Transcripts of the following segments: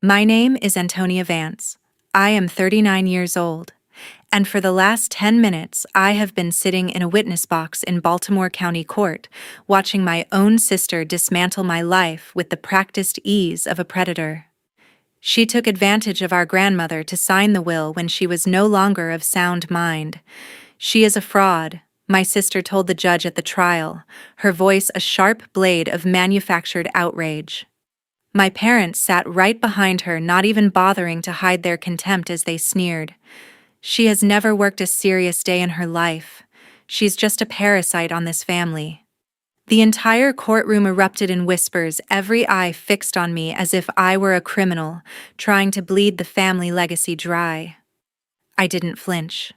My name is Antonia Vance. I am 39 years old, and for the last 10 minutes I have been sitting in a witness box in Baltimore County Court, watching my own sister dismantle my life with the practiced ease of a predator. She took advantage of our grandmother to sign the will when she was no longer of sound mind. She is a fraud, my sister told the judge at the trial, her voice a sharp blade of manufactured outrage. My parents sat right behind her, not even bothering to hide their contempt as they sneered. She has never worked a serious day in her life. She's just a parasite on this family. The entire courtroom erupted in whispers, every eye fixed on me as if I were a criminal, trying to bleed the family legacy dry. I didn't flinch.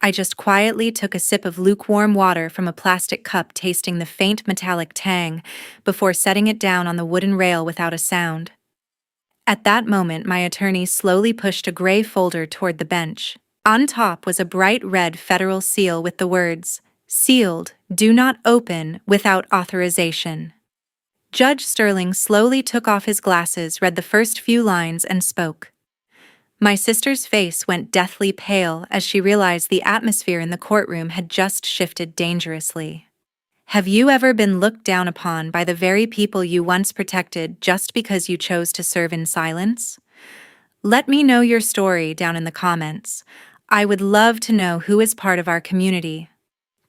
I just quietly took a sip of lukewarm water from a plastic cup, tasting the faint metallic tang, before setting it down on the wooden rail without a sound. At that moment, my attorney slowly pushed a gray folder toward the bench. On top was a bright red federal seal with the words, "Sealed, do not open without authorization." Judge Sterling slowly took off his glasses, read the first few lines, and spoke. My sister's face went deathly pale as she realized the atmosphere in the courtroom had just shifted dangerously. Have you ever been looked down upon by the very people you once protected just because you chose to serve in silence? Let me know your story down in the comments. I would love to know who is part of our community.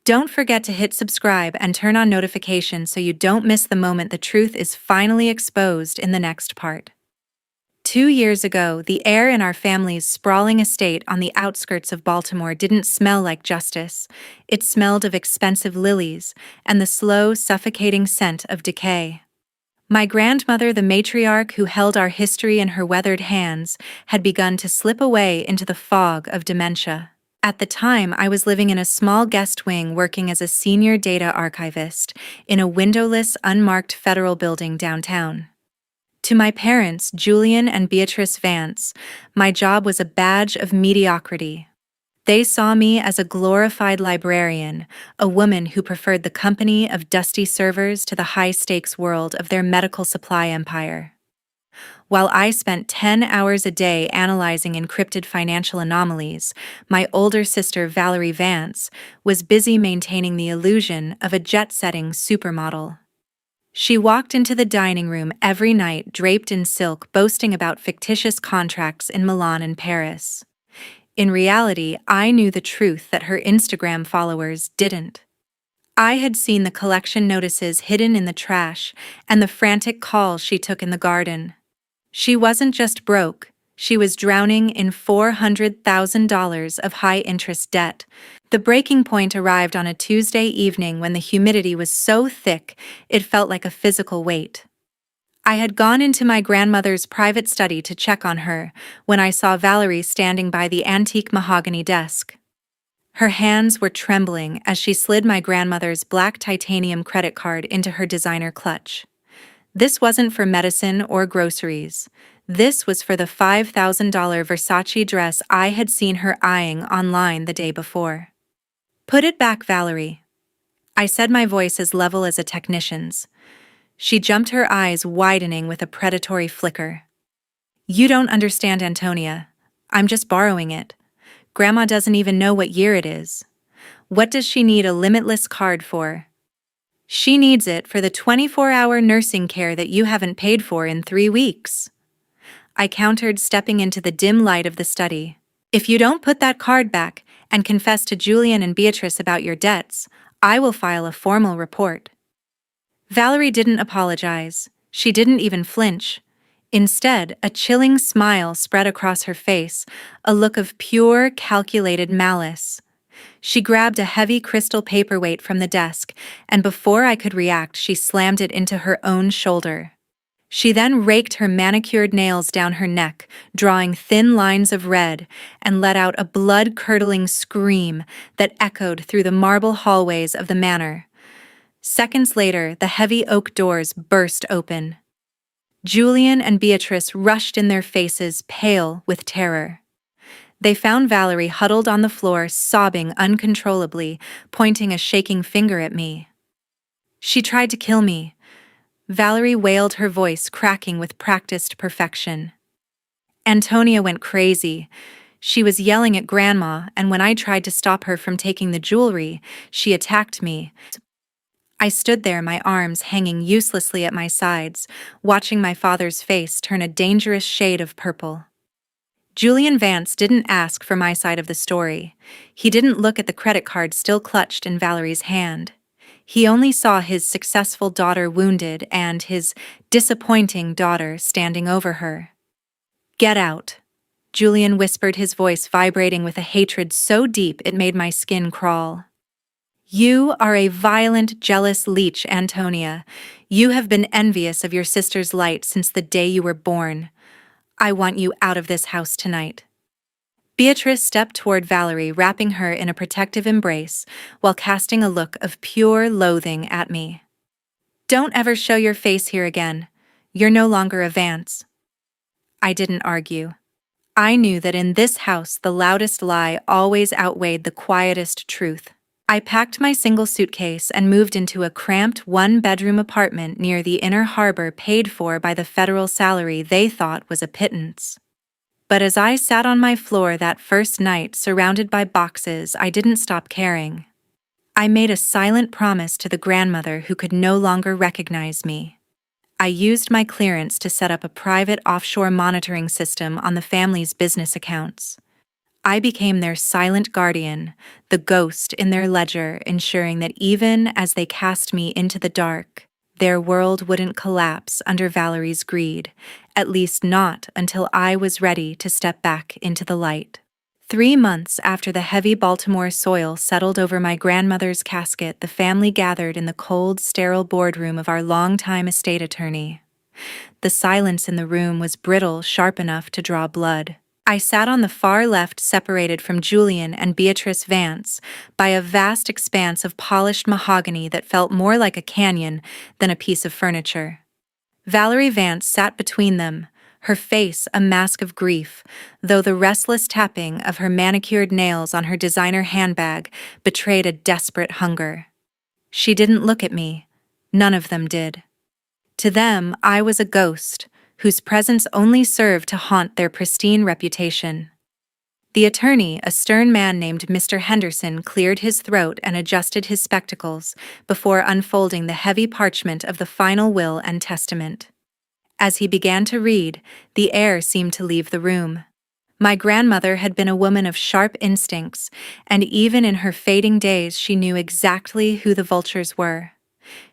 Don't forget to hit subscribe and turn on notifications so you don't miss the moment the truth is finally exposed in the next part. 2 years ago, the air in our family's sprawling estate on the outskirts of Baltimore didn't smell like justice. It smelled of expensive lilies and the slow, suffocating scent of decay. My grandmother, the matriarch who held our history in her weathered hands, had begun to slip away into the fog of dementia. At the time, I was living in a small guest wing working as a senior data archivist in a windowless, unmarked federal building downtown. To my parents, Julian and Beatrice Vance, my job was a badge of mediocrity. They saw me as a glorified librarian, a woman who preferred the company of dusty servers to the high-stakes world of their medical supply empire. While I spent 10 hours a day analyzing encrypted financial anomalies, my older sister Valerie Vance was busy maintaining the illusion of a jet-setting supermodel. She walked into the dining room every night draped in silk, boasting about fictitious contracts in Milan and Paris. In reality, I knew the truth that her Instagram followers didn't. I had seen the collection notices hidden in the trash and the frantic calls she took in the garden. She wasn't just broke, she was drowning in $400,000 of high-interest debt. The breaking point arrived on a Tuesday evening when the humidity was so thick it felt like a physical weight. I had gone into my grandmother's private study to check on her when I saw Valerie standing by the antique mahogany desk. Her hands were trembling as she slid my grandmother's black titanium credit card into her designer clutch. This wasn't for medicine or groceries. This was for the $5,000 Versace dress I had seen her eyeing online the day before. "Put it back, Valerie," I said, my voice as level as a technician's. She jumped, her eyes widening with a predatory flicker. "You don't understand, Antonia. I'm just borrowing it. Grandma doesn't even know what year it is. What does she need a limitless card for? She needs it for the 24-hour nursing care that you haven't paid for in 3 weeks." I countered, stepping into the dim light of the study. "If you don't put that card back and confess to Julian and Beatrice about your debts, I will file a formal report." Valerie didn't apologize. She didn't even flinch. Instead, a chilling smile spread across her face, a look of pure, calculated malice. She grabbed a heavy crystal paperweight from the desk, and before I could react, she slammed it into her own shoulder. She then raked her manicured nails down her neck, drawing thin lines of red, and let out a blood-curdling scream that echoed through the marble hallways of the manor. Seconds later, the heavy oak doors burst open. Julian and Beatrice rushed in, their faces pale with terror. They found Valerie huddled on the floor, sobbing uncontrollably, pointing a shaking finger at me. "She tried to kill me," Valerie wailed, her voice cracking with practiced perfection. Antonia went crazy. She was yelling at Grandma, and when I tried to stop her from taking the jewelry, she attacked me. I stood there, my arms hanging uselessly at my sides, watching my father's face turn a dangerous shade of purple. Julian Vance didn't ask for my side of the story. He didn't look at the credit card still clutched in Valerie's hand. He only saw his successful daughter wounded and his disappointing daughter standing over her. "Get out," Julian whispered, his voice vibrating with a hatred so deep it made my skin crawl. "You are a violent, jealous leech, Antonia. You have been envious of your sister's light since the day you were born. I want you out of this house tonight." Beatrice stepped toward Valerie, wrapping her in a protective embrace while casting a look of pure loathing at me. "Don't ever show your face here again. You're no longer a Vance." I didn't argue. I knew that in this house the loudest lie always outweighed the quietest truth. I packed my single suitcase and moved into a cramped one-bedroom apartment near the inner harbor, paid for by the federal salary they thought was a pittance. But as I sat on my floor that first night, surrounded by boxes, I didn't stop caring. I made a silent promise to the grandmother who could no longer recognize me. I used my clearance to set up a private offshore monitoring system on the family's business accounts. I became their silent guardian, the ghost in their ledger, ensuring that even as they cast me into the dark, their world wouldn't collapse under Valerie's greed, at least not until I was ready to step back into the light. 3 months after the heavy Baltimore soil settled over my grandmother's casket, the family gathered in the cold, sterile boardroom of our longtime estate attorney. The silence in the room was brittle, sharp enough to draw blood. I sat on the far left, separated from Julian and Beatrice Vance by a vast expanse of polished mahogany that felt more like a canyon than a piece of furniture. Valerie Vance sat between them, her face a mask of grief, though the restless tapping of her manicured nails on her designer handbag betrayed a desperate hunger. She didn't look at me. None of them did. To them, I was a ghost, whose presence only served to haunt their pristine reputation. The attorney, a stern man named Mr. Henderson, cleared his throat and adjusted his spectacles before unfolding the heavy parchment of the final will and testament. As he began to read, the air seemed to leave the room. My grandmother had been a woman of sharp instincts, and even in her fading days she knew exactly who the vultures were.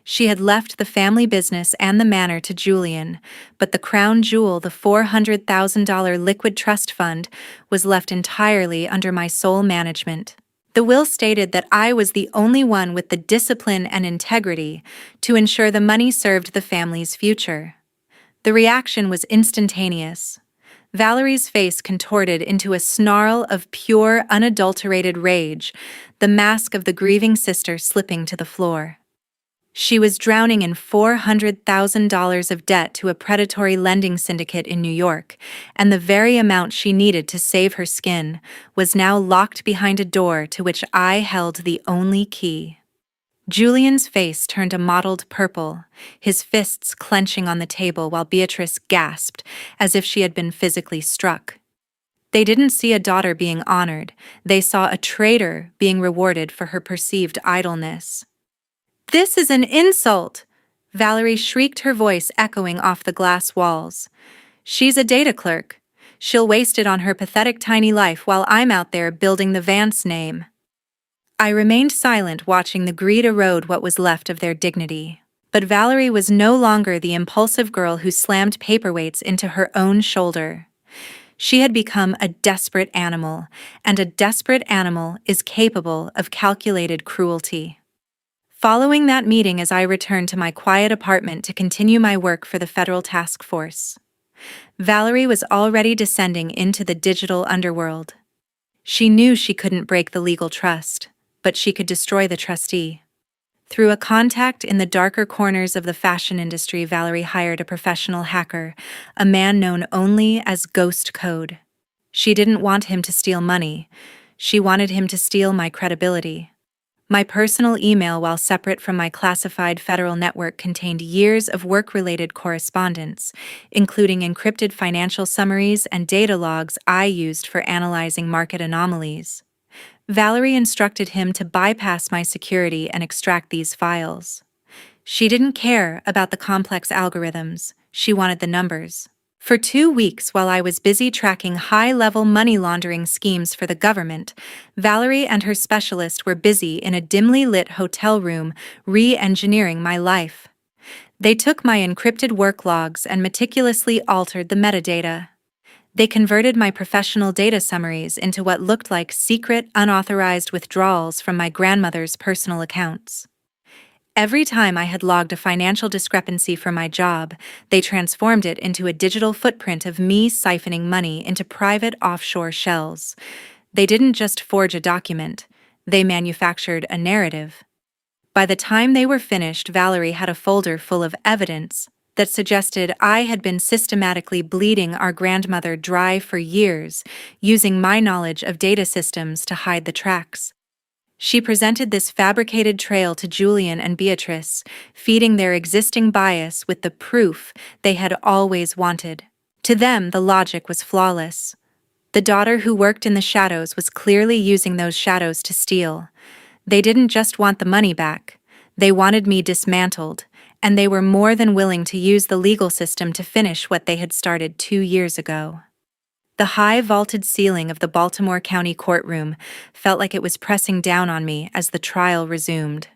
She had left the family business and the manor to Julian, but the crown jewel, the $400,000 liquid trust fund, was left entirely under my sole management. The will stated that I was the only one with the discipline and integrity to ensure the money served the family's future. The reaction was instantaneous. Valerie's face contorted into a snarl of pure, unadulterated rage, the mask of the grieving sister slipping to the floor. She was drowning in $400,000 of debt to a predatory lending syndicate in New York, and the very amount she needed to save her skin was now locked behind a door to which I held the only key. Julian's face turned a mottled purple, his fists clenching on the table, while Beatrice gasped, as if she had been physically struck. They didn't see a daughter being honored, they saw a traitor being rewarded for her perceived idleness. "This is an insult!" Valerie shrieked, her voice echoing off the glass walls. "She's a data clerk. She'll waste it on her pathetic tiny life while I'm out there building the Vance name." I remained silent, watching the greed erode what was left of their dignity. But Valerie was no longer the impulsive girl who slammed paperweights into her own shoulder. She had become a desperate animal, and a desperate animal is capable of calculated cruelty. Following that meeting, as I returned to my quiet apartment to continue my work for the federal task force, Valerie was already descending into the digital underworld. She knew she couldn't break the legal trust, but she could destroy the trustee. Through a contact in the darker corners of the fashion industry, Valerie hired a professional hacker, a man known only as Ghost Code. She didn't want him to steal money. She wanted him to steal my credibility. My personal email, while separate from my classified federal network, contained years of work-related correspondence, including encrypted financial summaries and data logs I used for analyzing market anomalies. Valerie instructed him to bypass my security and extract these files. She didn't care about the complex algorithms, she wanted the numbers. For 2 weeks, while I was busy tracking high-level money laundering schemes for the government, Valerie and her specialist were busy in a dimly lit hotel room re-engineering my life. They took my encrypted work logs and meticulously altered the metadata. They converted my professional data summaries into what looked like secret, unauthorized withdrawals from my grandmother's personal accounts. Every time I had logged a financial discrepancy for my job, they transformed it into a digital footprint of me siphoning money into private offshore shells. They didn't just forge a document, they manufactured a narrative. By the time they were finished, Valerie had a folder full of evidence that suggested I had been systematically bleeding our grandmother dry for years, using my knowledge of data systems to hide the tracks. She presented this fabricated trail to Julian and Beatrice, feeding their existing bias with the proof they had always wanted. To them, the logic was flawless. The daughter who worked in the shadows was clearly using those shadows to steal. They didn't just want the money back, they wanted me dismantled, and they were more than willing to use the legal system to finish what they had started 2 years ago. The high vaulted ceiling of the Baltimore County courtroom felt like it was pressing down on me as the trial resumed.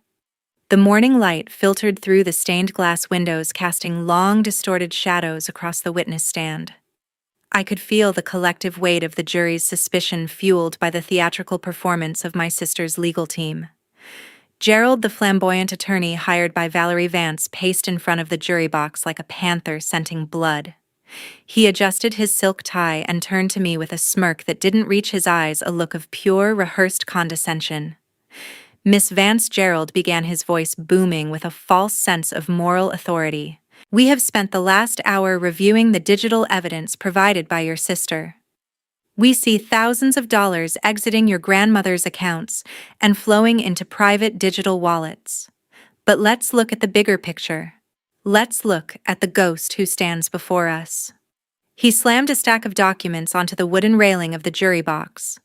The morning light filtered through the stained glass windows, casting long, distorted shadows across the witness stand. I could feel the collective weight of the jury's suspicion, fueled by the theatrical performance of my sister's legal team. Gerald, the flamboyant attorney hired by Valerie Vance, paced in front of the jury box like a panther scenting blood. He adjusted his silk tie and turned to me with a smirk that didn't reach his eyes, a look of pure, rehearsed condescension. Miss Vance, Gerald began, his voice booming with a false sense of moral authority. We have spent the last hour reviewing the digital evidence provided by your sister. We see thousands of dollars exiting your grandmother's accounts and flowing into private digital wallets. But let's look at the bigger picture. Let's look at the ghost who stands before us. He slammed a stack of documents onto the wooden railing of the jury box.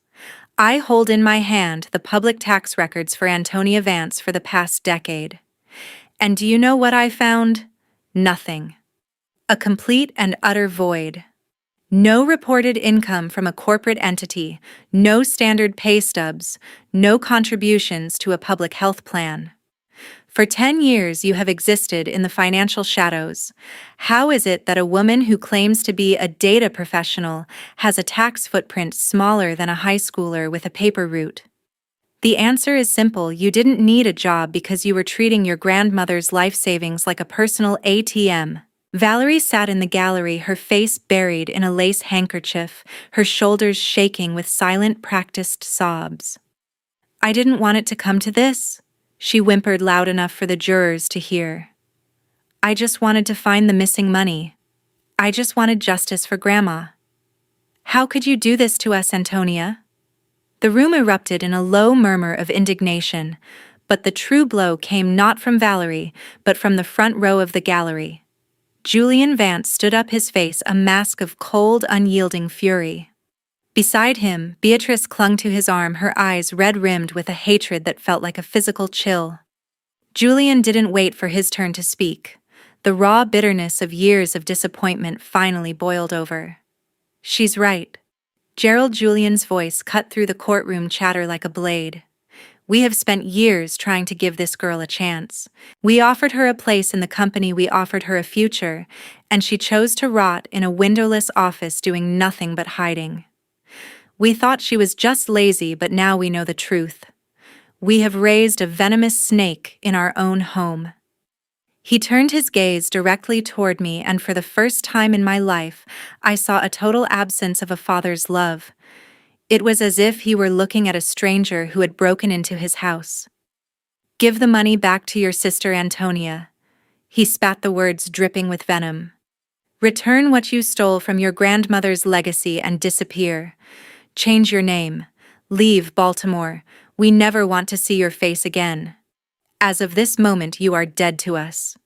I hold in my hand the public tax records for Antonia Vance for the past decade. And do you know what I found? Nothing. A complete and utter void. No reported income from a corporate entity, no standard pay stubs, no contributions to a public health plan. For 10 years you have existed in the financial shadows. How is it that a woman who claims to be a data professional has a tax footprint smaller than a high schooler with a paper route? The answer is simple: you didn't need a job because you were treating your grandmother's life savings like a personal ATM. Valerie sat in the gallery, her face buried in a lace handkerchief, her shoulders shaking with silent, practiced sobs. I didn't want it to come to this, she whimpered loud enough for the jurors to hear. I just wanted to find the missing money. I just wanted justice for Grandma. How could you do this to us, Antonia? The room erupted in a low murmur of indignation, but the true blow came not from Valerie, but from the front row of the gallery. Julian Vance stood up, his face a mask of cold, unyielding fury. Beside him, Beatrice clung to his arm, her eyes red-rimmed with a hatred that felt like a physical chill. Julian didn't wait for his turn to speak. The raw bitterness of years of disappointment finally boiled over. She's right. Gerald, Julian's voice cut through the courtroom chatter like a blade. We have spent years trying to give this girl a chance. We offered her a place in the company, we offered her a future, and she chose to rot in a windowless office doing nothing but hiding. We thought she was just lazy, but now we know the truth. We have raised a venomous snake in our own home. He turned his gaze directly toward me, and for the first time in my life, I saw a total absence of a father's love. It was as if he were looking at a stranger who had broken into his house. Give the money back to your sister Antonia. He spat the words dripping with venom. Return what you stole from your grandmother's legacy and disappear. Change your name. Leave Baltimore. We never want to see your face again. As of this moment, you are dead to us."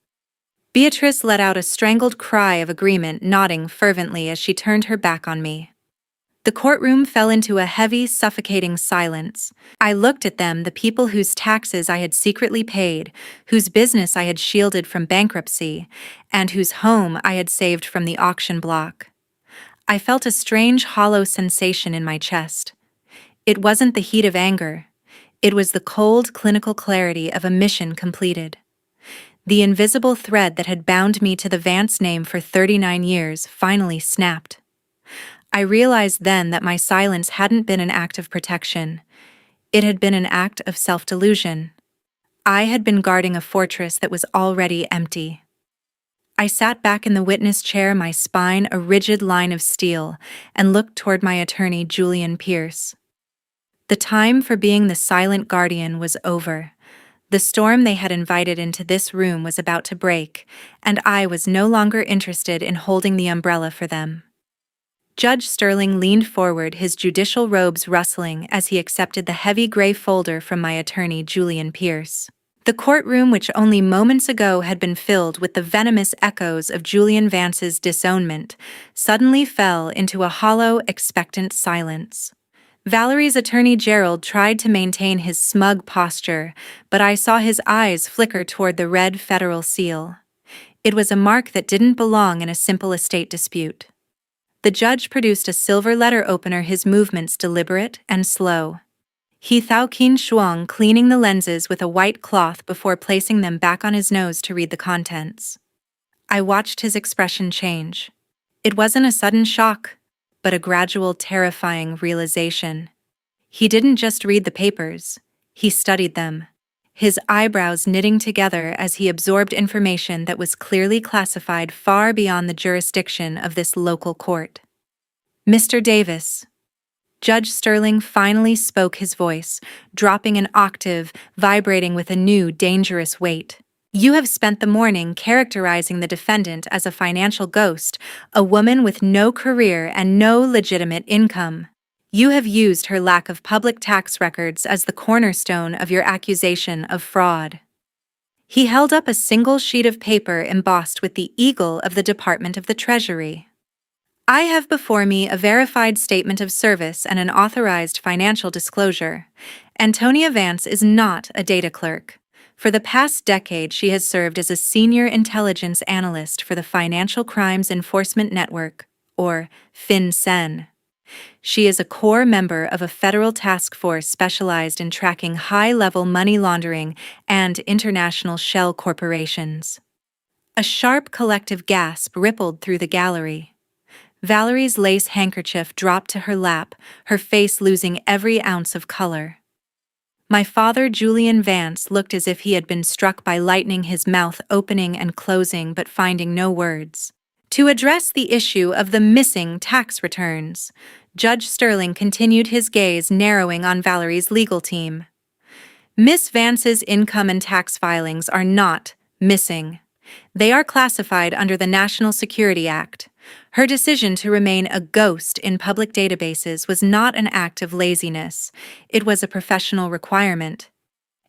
Beatrice let out a strangled cry of agreement, nodding fervently as she turned her back on me. The courtroom fell into a heavy, suffocating silence. I looked at them, the people whose taxes I had secretly paid, whose business I had shielded from bankruptcy, and whose home I had saved from the auction block. I felt a strange, hollow sensation in my chest. It wasn't the heat of anger. It was the cold, clinical clarity of a mission completed. The invisible thread that had bound me to the Vance name for 39 years finally snapped. I realized then that my silence hadn't been an act of protection. It had been an act of self-delusion. I had been guarding a fortress that was already empty. I sat back in the witness chair, my spine a rigid line of steel, and looked toward my attorney, Julian Pierce. The time for being the silent guardian was over. The storm they had invited into this room was about to break, and I was no longer interested in holding the umbrella for them. Judge Sterling leaned forward, his judicial robes rustling as he accepted the heavy gray folder from my attorney, Julian Pierce. The courtroom, which only moments ago had been filled with the venomous echoes of Julian Vance's disownment, suddenly fell into a hollow, expectant silence. Valerie's attorney Gerald tried to maintain his smug posture, but I saw his eyes flicker toward the red federal seal. It was a mark that didn't belong in a simple estate dispute. The judge produced a silver letter opener, his movements deliberate and slow. He thou Qin Shuang, cleaning the lenses with a white cloth before placing them back on his nose to read the contents. I watched his expression change. It wasn't a sudden shock, but a gradual, terrifying realization. He didn't just read the papers, he studied them, his eyebrows knitting together as he absorbed information that was clearly classified far beyond the jurisdiction of this local court. "Mr. Davis." Judge Sterling finally spoke, his voice, dropping an octave, vibrating with a new, dangerous weight. "You have spent the morning characterizing the defendant as a financial ghost, a woman with no career and no legitimate income. You have used her lack of public tax records as the cornerstone of your accusation of fraud." He held up a single sheet of paper embossed with the eagle of the Department of the Treasury. "I have before me a verified statement of service and an authorized financial disclosure. Antonia Vance is not a data clerk. For the past decade, she has served as a senior intelligence analyst for the Financial Crimes Enforcement Network, or FinCEN. She is a core member of a federal task force specialized in tracking high-level money laundering and international shell corporations." A sharp collective gasp rippled through the gallery. Valerie's lace handkerchief dropped to her lap, her face losing every ounce of color. My father, Julian Vance, looked as if he had been struck by lightning, his mouth opening and closing but finding no words. To address the issue of the missing tax returns, Judge Sterling continued, his gaze narrowing on Valerie's legal team. "Miss Vance's income and tax filings are not missing. They are classified under the National Security Act. Her decision to remain a ghost in public databases was not an act of laziness. It was a professional requirement.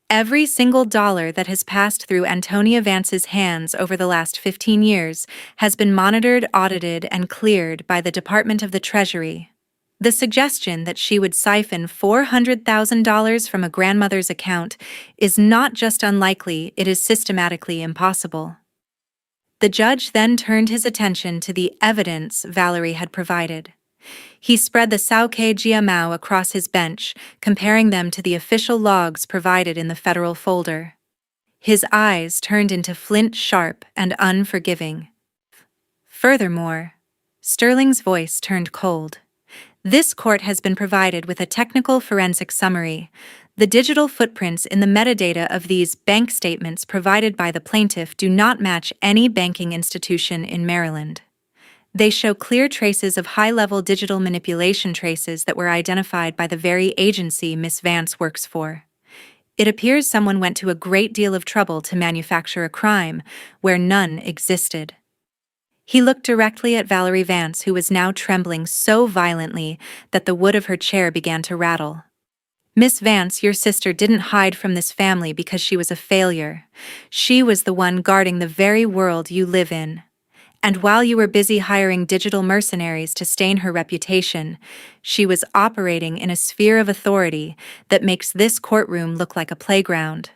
Every single dollar that has passed through Antonia Vance's hands over the last 15 years has been monitored, audited, and cleared by the Department of the Treasury. The suggestion that she would siphon $400,000 from a grandmother's account is not just unlikely, it is systematically impossible." The judge then turned his attention to the evidence Valerie had provided. He spread the Sauke Jiamao across his bench, comparing them to the official logs provided in the federal folder. His eyes turned into flint sharp and unforgiving. Furthermore, Sterling's voice turned cold. "This court has been provided with a technical forensic summary. The digital footprints in the metadata of these bank statements provided by the plaintiff do not match any banking institution in Maryland. They show clear traces of high-level digital manipulation traces that were identified by the very agency Miss Vance works for. It appears someone went to a great deal of trouble to manufacture a crime where none existed." He looked directly at Valerie Vance, who was now trembling so violently that the wood of her chair began to rattle. Miss Vance, your sister didn't hide from this family because she was a failure. She was the one guarding the very world you live in. And while you were busy hiring digital mercenaries to stain her reputation, she was operating in a sphere of authority that makes this courtroom look like a playground.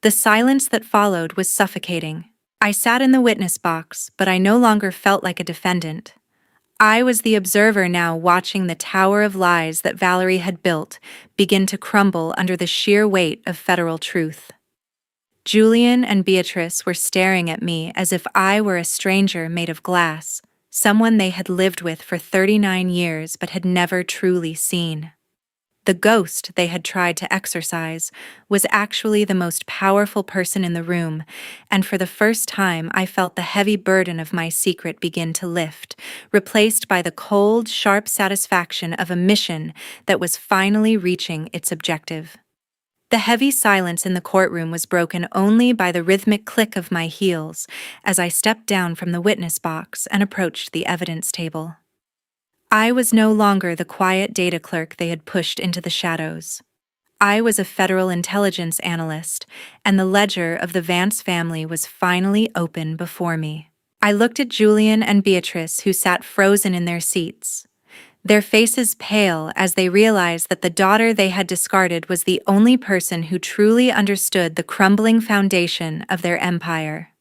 The silence that followed was suffocating. I sat in the witness box, but I no longer felt like a defendant. I was the observer now, watching the tower of lies that Valerie had built begin to crumble under the sheer weight of federal truth. Julian and Beatrice were staring at me as if I were a stranger made of glass, someone they had lived with for 39 years but had never truly seen. The ghost they had tried to exorcise was actually the most powerful person in the room, and for the first time I felt the heavy burden of my secret begin to lift, replaced by the cold, sharp satisfaction of a mission that was finally reaching its objective. The heavy silence in the courtroom was broken only by the rhythmic click of my heels as I stepped down from the witness box and approached the evidence table. I was no longer the quiet data clerk they had pushed into the shadows. I was a federal intelligence analyst, and the ledger of the Vance family was finally open before me. I looked at Julian and Beatrice, who sat frozen in their seats, their faces pale as they realized that the daughter they had discarded was the only person who truly understood the crumbling foundation of their empire.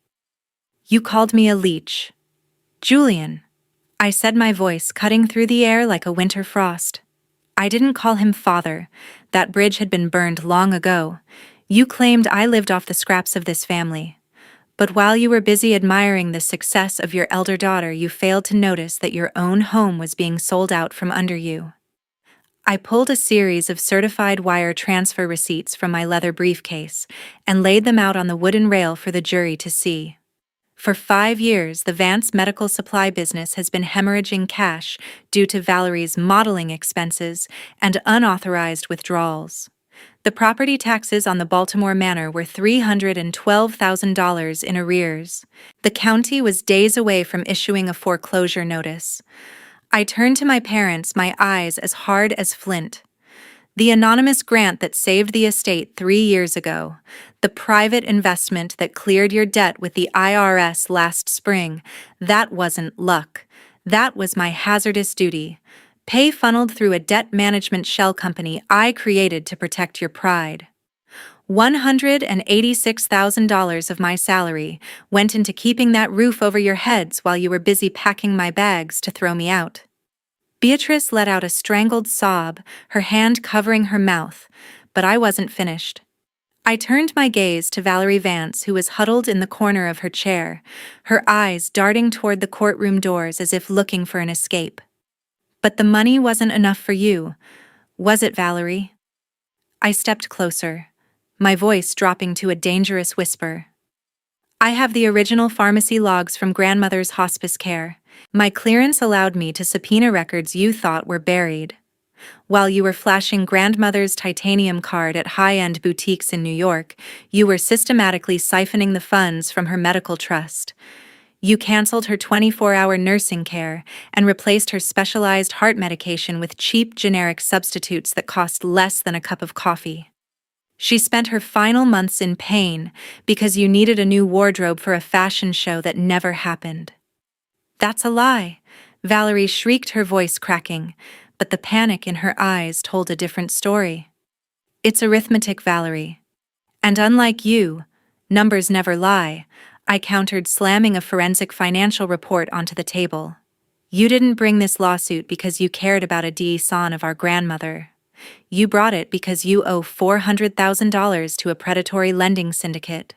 "You called me a leech." "Julian," I said, my voice cutting through the air like a winter frost. "I didn't call him father. That bridge had been burned long ago. You claimed I lived off the scraps of this family. But while you were busy admiring the success of your elder daughter, you failed to notice that your own home was being sold out from under you." I pulled a series of certified wire transfer receipts from my leather briefcase and laid them out on the wooden rail for the jury to see. For 5 years, the Vance medical supply business has been hemorrhaging cash due to Valerie's modeling expenses and unauthorized withdrawals. The property taxes on the Baltimore manor were $312,000 in arrears. The county was days away from issuing a foreclosure notice. I turned to my parents, my eyes as hard as flint. The anonymous grant that saved the estate 3 years ago, the private investment that cleared your debt with the IRS last spring, that wasn't luck. That was my hazardous duty. Pay funneled through a debt management shell company I created to protect your pride. $186,000 of my salary went into keeping that roof over your heads while you were busy packing my bags to throw me out. Beatrice let out a strangled sob, her hand covering her mouth, but I wasn't finished. I turned my gaze to Valerie Vance, who was huddled in the corner of her chair, her eyes darting toward the courtroom doors as if looking for an escape. "But the money wasn't enough for you, was it, Valerie?" I stepped closer, my voice dropping to a dangerous whisper. "I have the original pharmacy logs from grandmother's hospice care. My clearance allowed me to subpoena records you thought were buried. While you were flashing grandmother's titanium card at high-end boutiques in New York, you were systematically siphoning the funds from her medical trust. You canceled her 24-hour nursing care and replaced her specialized heart medication with cheap generic substitutes that cost less than a cup of coffee. She spent her final months in pain because you needed a new wardrobe for a fashion show that never happened." "That's a lie," Valerie shrieked, her voice cracking, but the panic in her eyes told a different story. "It's arithmetic, Valerie. And unlike you, numbers never lie," I countered, slamming a forensic financial report onto the table. "You didn't bring this lawsuit because you cared about a decisive of our grandmother. You brought it because you owe $400,000 to a predatory lending syndicate.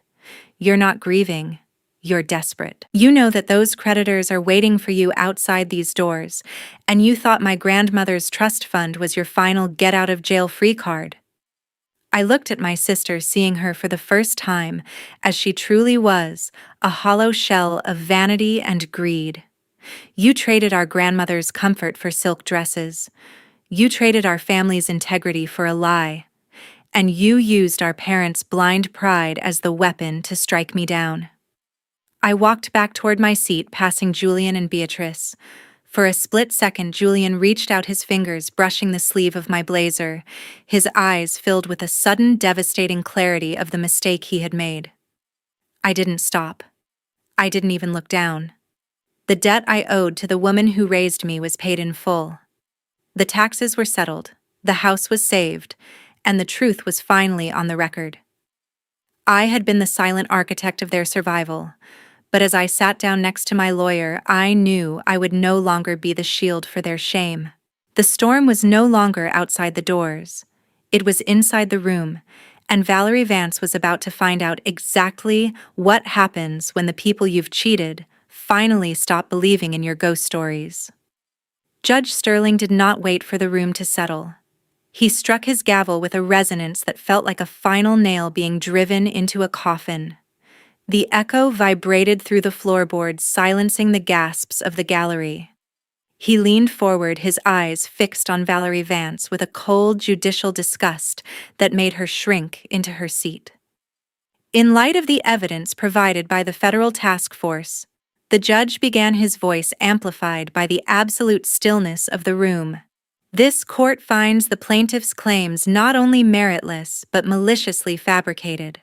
You're not grieving. You're desperate. You know that those creditors are waiting for you outside these doors, and you thought my grandmother's trust fund was your final get-out-of-jail-free card." I looked at my sister, seeing her for the first time as she truly was, a hollow shell of vanity and greed. You traded our grandmother's comfort for silk dresses. You traded our family's integrity for a lie. And you used our parents' blind pride as the weapon to strike me down. I walked back toward my seat, passing Julian and Beatrice. For a split second, Julian reached out his fingers, brushing the sleeve of my blazer, his eyes filled with a sudden, devastating clarity of the mistake he had made. I didn't stop. I didn't even look down. The debt I owed to the woman who raised me was paid in full. The taxes were settled, the house was saved, and the truth was finally on the record. I had been the silent architect of their survival, but as I sat down next to my lawyer, I knew I would no longer be the shield for their shame. The storm was no longer outside the doors. It was inside the room, and Valerie Vance was about to find out exactly what happens when the people you've cheated finally stop believing in your ghost stories. Judge Sterling did not wait for the room to settle. He struck his gavel with a resonance that felt like a final nail being driven into a coffin. The echo vibrated through the floorboards, silencing the gasps of the gallery. He leaned forward, his eyes fixed on Valerie Vance with a cold, judicial disgust that made her shrink into her seat. In light of the evidence provided by the federal task force, the judge began, his voice amplified by the absolute stillness of the room. This court finds the plaintiff's claims not only meritless but maliciously fabricated.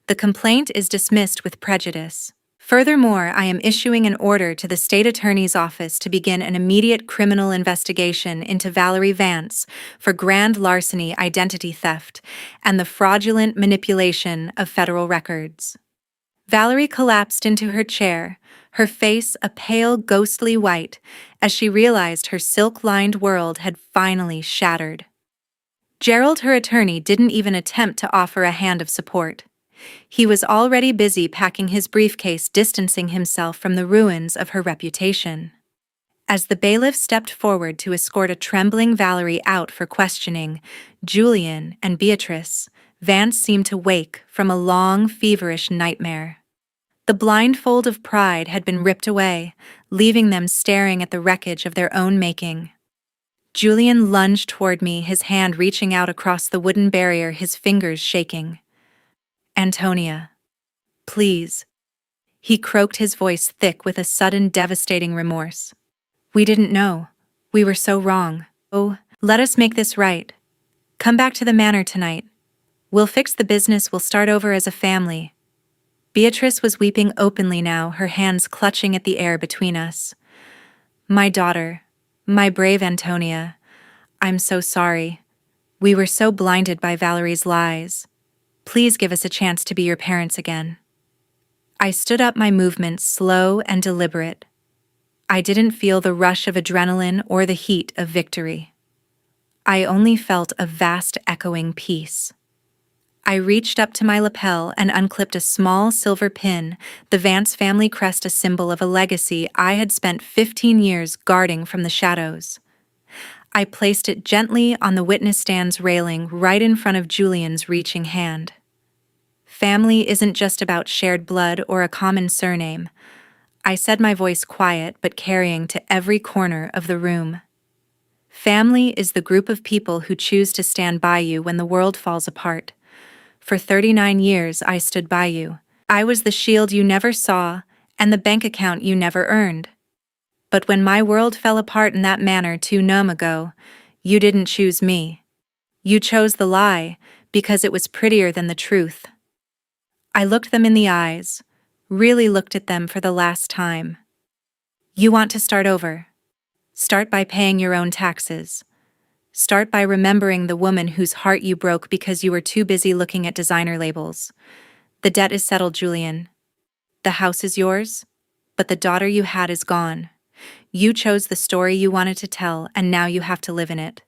The complaint is dismissed with prejudice. Furthermore, I am issuing an order to the state attorney's office to begin an immediate criminal investigation into Valerie Vance for grand larceny, identity theft, and the fraudulent manipulation of federal records. Valerie collapsed into her chair, her face a pale, ghostly white, as she realized her silk-lined world had finally shattered. Gerald, her attorney, didn't even attempt to offer a hand of support. He was already busy packing his briefcase, distancing himself from the ruins of her reputation. As the bailiff stepped forward to escort a trembling Valerie out for questioning, Julian and Beatrice, Vance seemed to wake from a long, feverish nightmare. The blindfold of pride had been ripped away, leaving them staring at the wreckage of their own making. Julian lunged toward me, his hand reaching out across the wooden barrier, his fingers shaking. "Antonia, please," he croaked, his voice thick with a sudden, devastating remorse. "We didn't know. We were so wrong. Oh, let us make this right. Come back to the manor tonight. We'll fix the business, we'll start over as a family." Beatrice was weeping openly now, her hands clutching at the air between us. "My daughter, my brave Antonia, I'm so sorry. We were so blinded by Valerie's lies. Please give us a chance to be your parents again." I stood up, my movements slow and deliberate. I didn't feel the rush of adrenaline or the heat of victory. I only felt a vast echoing peace. I reached up to my lapel and unclipped a small silver pin, the Vance family crest, a symbol of a legacy I had spent 15 years guarding from the shadows. I placed it gently on the witness stand's railing right in front of Julian's reaching hand. Family isn't just about shared blood or a common surname, I said, my voice quiet but carrying to every corner of the room. Family is the group of people who choose to stand by you when the world falls apart. For 39 years I stood by you. I was the shield you never saw and the bank account you never earned. But when my world fell apart in that manner too numb ago, you didn't choose me. You chose the lie because it was prettier than the truth. I looked them in the eyes, really looked at them for the last time. You want to start over. Start by paying your own taxes. Start by remembering the woman whose heart you broke because you were too busy looking at designer labels. The debt is settled, Julian. The house is yours, but the daughter you had is gone. You chose the story you wanted to tell, and now you have to live in it.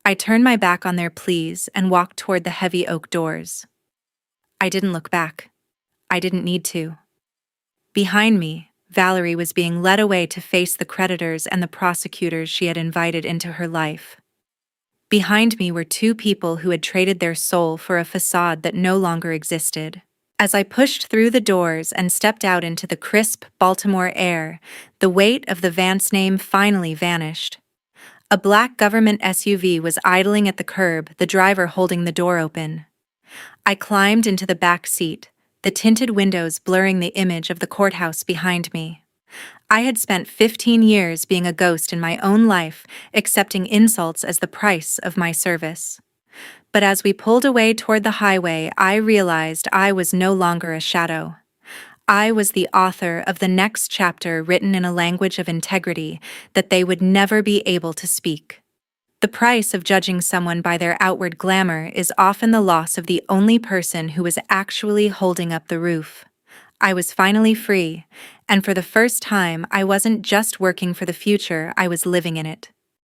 I turned my back on their pleas and walked toward the heavy oak doors. I didn't look back. I didn't need to. Behind me, Valerie was being led away to face the creditors and the prosecutors she had invited into her life. Behind me were two people who had traded their soul for a facade that no longer existed. As I pushed through the doors and stepped out into the crisp Baltimore air, the weight of the Vance name finally vanished. A black government SUV was idling at the curb, the driver holding the door open. I climbed into the back seat, the tinted windows blurring the image of the courthouse behind me. I had spent 15 years being a ghost in my own life, accepting insults as the price of my service. But as we pulled away toward the highway, I realized I was no longer a shadow. I was the author of the next chapter written in a language of integrity that they would never be able to speak. The price of judging someone by their outward glamour is often the loss of the only person who is actually holding up the roof. I was finally free, and for the first time, I wasn't just working for the future, I was living in it.